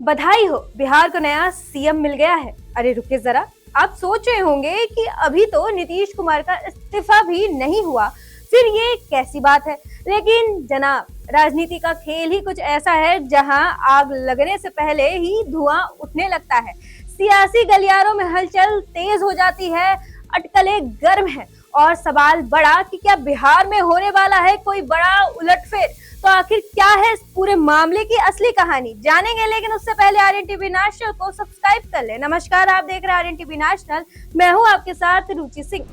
बधाई हो, बिहार को नया सीएम मिल गया है। अरे रुके जरा, आप सोच रहे होंगे कि अभी तो नीतीश कुमार का इस्तीफा भी नहीं हुआ, फिर ये कैसी बात है। लेकिन जनाब, राजनीति का खेल ही कुछ ऐसा है जहां आग लगने से पहले ही धुआं उठने लगता है। सियासी गलियारों में हलचल तेज हो जाती है, अटकलें गर्म है और सवाल बड़ा कि क्या बिहार में होने वाला है कोई बड़ा उलटफेर। तो आखिर क्या है इस पूरे मामले की असली कहानी, जानेंगे। लेकिन उससे पहले आर्यन टीवी नेशनल को सब्सक्राइब कर ले। नमस्कार, आप देख रहे हैं आर्यन टीवी नेशनल, मैं हूं आपके साथ रुचि सिंह।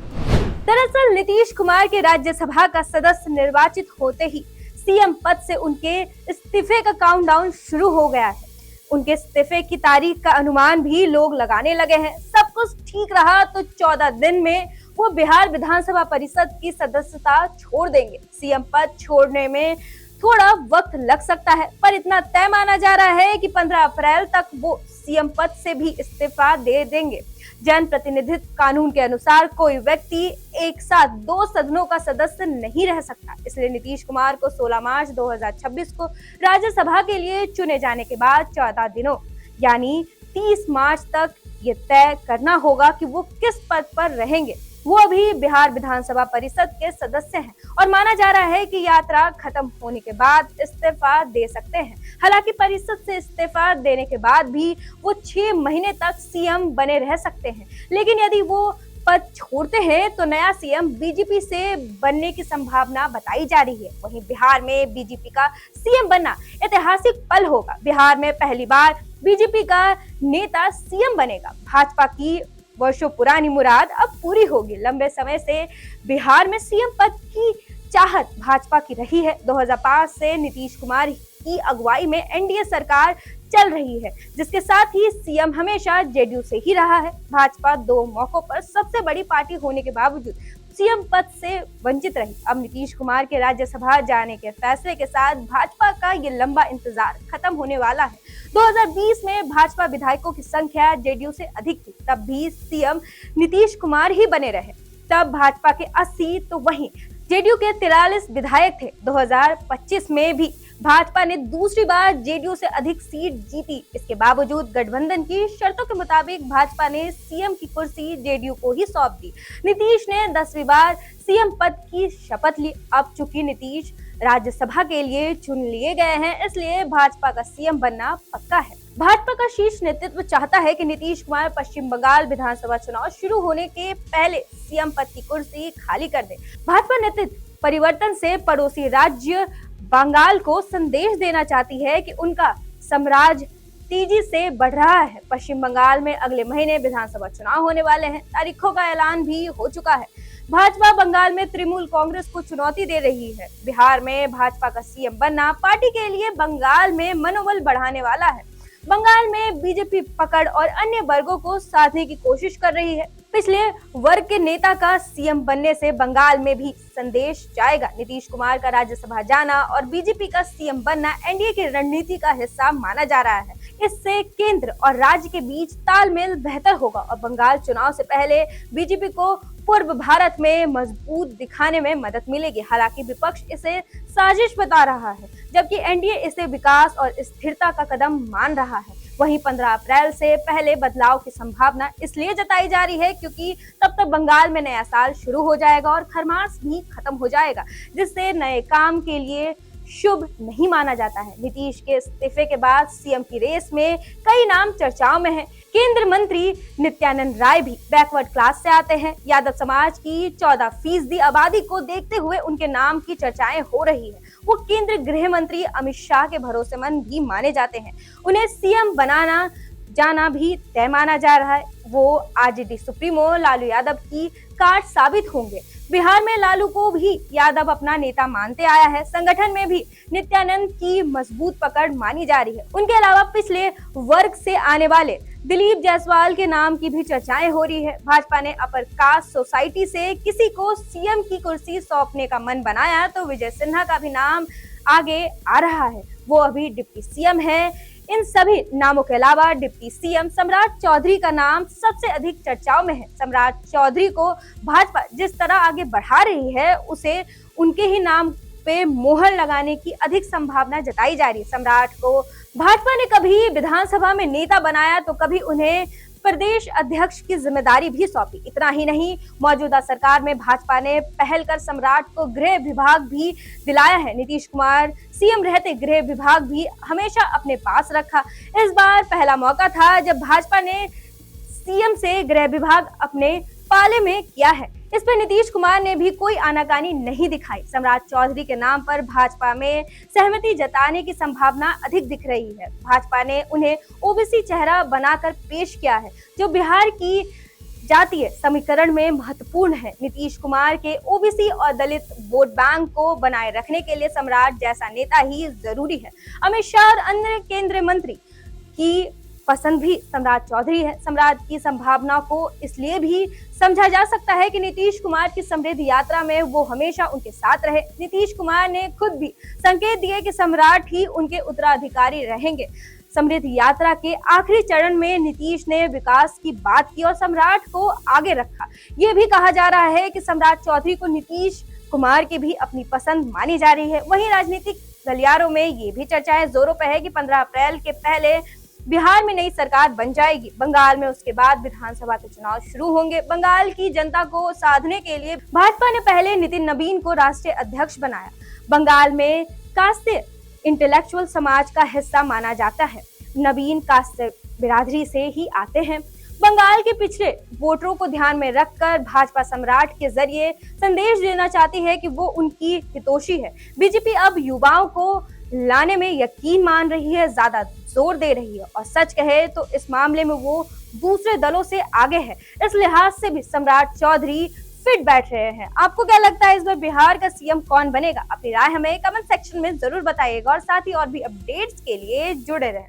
दरअसल नीतीश कुमार के राज्यसभा का सदस्य निर्वाचित होते ही सीएम पद से उनके इस्तीफे का काउंटडाउन शुरू हो गया है। उनके इस्तीफे की तारीख का अनुमान भी लोग लगाने लगे हैं। सब कुछ ठीक रहा तो 14 दिन में वो बिहार विधानसभा परिषद की सदस्यता छोड़ देंगे। सीएम पद छोड़ने में थोड़ा वक्त लग सकता है, पर इतना तय माना जा रहा है कि 15 अप्रैल तक वो सीएम पद से भी इस्तीफा दे देंगे। जन प्रतिनिधित्व कानून के अनुसार कोई व्यक्ति एक साथ 2 सदनों का सदस्य नहीं रह सकता। इसलिए नीतीश कुमार को 16 मार्च 2026 को राज्यसभा के लिए चुने जाने के बाद 14 दिनों यानी 30 मार्च तक ये तय करना होगा कि वो किस पद पर रहेंगे। वो अभी बिहार विधानसभा परिषद के सदस्य हैं और माना जा रहा है कि यात्रा खत्म होने के बाद इस्तीफा दे सकते हैं। हालांकि परिषद से इस्तीफा देने के बाद भी वो 6 महीने तक सीएम बने रह सकते हैं। लेकिन यदि वो पद छोड़ते हैं तो नया सीएम बीजेपी से बनने की संभावना बताई जा रही है। वहीं बिहार में बीजेपी का सीएम बनना ऐतिहासिक पल होगा। बिहार में पहली बार बीजेपी का नेता सीएम बनेगा। भाजपा की वर्षों पुरानी मुराद अब पूरी होगी। लंबे समय से बिहार में सीएम पद की चाहत भाजपा की रही है। 2005 से नीतीश कुमार की अगुवाई में एनडीए सरकार चल रही है, जिसके साथ ही सीएम हमेशा जेडीयू से ही रहा है। भाजपा 2 मौकों पर सबसे बड़ी पार्टी होने के बावजूद सीएम पद से वंचित रही। अब नीतीश कुमार के राज्यसभा जाने के फैसले के साथ भाजपा का ये लंबा इंतजार खत्म होने वाला है। 2020 में भाजपा विधायकों की संख्या जेडीयू से अधिक थी, तब भी सीएम नीतीश कुमार ही बने रहे। तब भाजपा के 80 तो वहीं जेडीयू के 43 विधायक थे। 2025 में भी भाजपा ने दूसरी बार जेडीयू से अधिक सीट जीती। इसके बावजूद गठबंधन की शर्तों के मुताबिक भाजपा ने सीएम की कुर्सी जेडीयू को ही सौंप दी। नीतीश ने 10वीं बार सीएम पद की शपथ ली। अब चूंकि नीतीश राज्यसभा के लिए चुन लिए गए हैं, इसलिए भाजपा का सीएम बनना पक्का है। भाजपा का शीर्ष नेतृत्व चाहता है कि नीतीश कुमार पश्चिम बंगाल विधानसभा चुनाव शुरू होने के पहले सीएम पद की कुर्सी खाली कर दे। भाजपा नेतृत्व परिवर्तन से पड़ोसी राज्य बंगाल को संदेश देना चाहती है कि उनका साम्राज्य तेजी से बढ़ रहा है। पश्चिम बंगाल में अगले महीने विधानसभा चुनाव होने वाले हैं। तारीखों का ऐलान भी हो चुका है। भाजपा बंगाल में तृणमूल कांग्रेस को चुनौती दे रही है। बिहार में भाजपा का सीएम बनना पार्टी के लिए बंगाल में मनोबल बढ़ाने वाला है। बंगाल में बीजेपी पकड़ और अन्य वर्गों को साधने की कोशिश कर रही है। पिछले वर्ग के नेता का सीएम बनने से बंगाल में भी संदेश जाएगा। नीतीश कुमार का राज्यसभा जाना और बीजेपी का सीएम बनना एनडीए की रणनीति का हिस्सा माना जा रहा है। इससे केंद्र और राज्य के बीच तालमेल बेहतर होगा और बंगाल चुनाव से पहले बीजेपी को पूर्व भारत में मजबूत दिखाने में मदद मिलेगी। हालांकि विपक्ष इसे साजिश बता रहा है, जबकि एनडीए इसे विकास और स्थिरता का कदम मान रहा है। वहीं 15 अप्रैल से पहले बदलाव की संभावना इसलिए जताई जा रही है क्योंकि तब तक बंगाल में नया साल शुरू हो जाएगा और खरमास भी खत्म हो जाएगा, जिससे नए काम के लिए शुभ नहीं माना जाता है। नीतीश के इस्तीफे के बाद सीएम की रेस में कई नाम चर्चाओं में हैं। केंद्रीय मंत्री नित्यानंद राय भी बैकवर्ड क्लास से आते हैं। यादव समाज की 14% आबादी को देखते हुए उनके नाम की चर्चाएं हो रही है। वो केंद्रीय गृह मंत्री अमित शाह के भरोसेमंद भी माने जाते हैं। उन्हें सीएम बनाना जाना भी तय माना जा रहा है। वो आरजेडी सुप्रीमो लालू यादव की कार्ड साबित होंगे। बिहार में लालू को भी यादव अपना नेता मानते आया है। संगठन में भी नित्यानंद की मजबूत पकड़ मानी जा रही है। उनके अलावा पिछले वर्ग से आने वाले दिलीप जायसवाल के नाम की भी चर्चाएं हो रही है। भाजपा ने अपर कास्ट सोसाइटी से किसी को सीएम की कुर्सी सौंपने का मन बनाया तो विजय सिन्हा का भी नाम आगे आ रहा है। वो अभी डिप्टी सीएम है। इन सभी नामों के अलावा डिप्टी सीएम सम्राट चौधरी का नाम सबसे अधिक चर्चाओं में है। सम्राट चौधरी को भाजपा जिस तरह आगे बढ़ा रही है, उसे उनके ही नाम पे मोहर लगाने की अधिक संभावना जताई जा रही है। सम्राट को भाजपा ने कभी विधानसभा में नेता बनाया तो कभी उन्हें प्रदेश अध्यक्ष की जिम्मेदारी भी सौंपी। इतना ही नहीं, मौजूदा सरकार में भाजपा ने पहल कर सम्राट को गृह विभाग भी दिलाया है। नीतीश कुमार सीएम रहते गृह विभाग भी हमेशा अपने पास रखा। इस बार पहला मौका था जब भाजपा ने सीएम से गृह विभाग अपने पाले में किया है। इस पर नीतीश कुमार ने भी कोई आनाकानी नहीं दिखाई। सम्राट चौधरी के नाम पर भाजपा में सहमति जताने की संभावना अधिक दिख रही है। भाजपा ने उन्हें ओबीसी चेहरा बनाकर पेश किया है, जो बिहार की जातीय समीकरण में महत्वपूर्ण है। नीतीश कुमार के ओबीसी और दलित वोट बैंक को बनाए रखने के लिए सम्राट जैसा नेता ही जरूरी है। अमित शाह और अन्य केंद्रीय मंत्री की पसंद भी सम्राट चौधरी है। सम्राट की संभावना को इसलिए भी समझा जा सकता है कि नीतीश कुमार की समृद्ध यात्रा में वो हमेशा उनके साथ रहे। नीतीश कुमार ने खुद भी संकेत दिए कि सम्राट ही उनके उत्तराधिकारी रहेंगे। समृद्ध यात्रा के आखिरी चरण में नीतीश ने विकास की बात की और सम्राट को आगे रखा। ये भी कहा जा रहा है कि सम्राट चौधरी को नीतीश कुमार की भी अपनी पसंद मानी जा रही है। वहीं राजनीतिक गलियारों में ये भी चर्चाएं जोरों पर है कि 15 अप्रैल के पहले बिहार में नई सरकार बन जाएगी। बंगाल में उसके बाद विधानसभा के चुनाव शुरू होंगे। बंगाल की जनता को साधने के लिए भाजपा ने पहले नितिन नबीन को राष्ट्रीय अध्यक्ष बनाया। बंगाल में कास्ते इंटेलेक्चुअल समाज का हिस्सा माना जाता है। नबीन कास्ते बिरादरी से ही आते हैं। बंगाल के पिछड़े वोटरों को ध्यान में रखकर भाजपा सम्राट के जरिए संदेश देना चाहती है कि वो उनकी हितैषी है। बीजेपी अब युवाओं को लाने में यकीन मान रही है, ज्यादा जोर दे रही है और सच कहे तो इस मामले में वो दूसरे दलों से आगे है। इस लिहाज से भी सम्राट चौधरी फिट बैठ रहे हैं। आपको क्या लगता है इस बार बिहार का सीएम कौन बनेगा? अपनी राय हमें कमेंट सेक्शन में जरूर बताइएगा और साथ ही और भी अपडेट्स के लिए जुड़े रहें।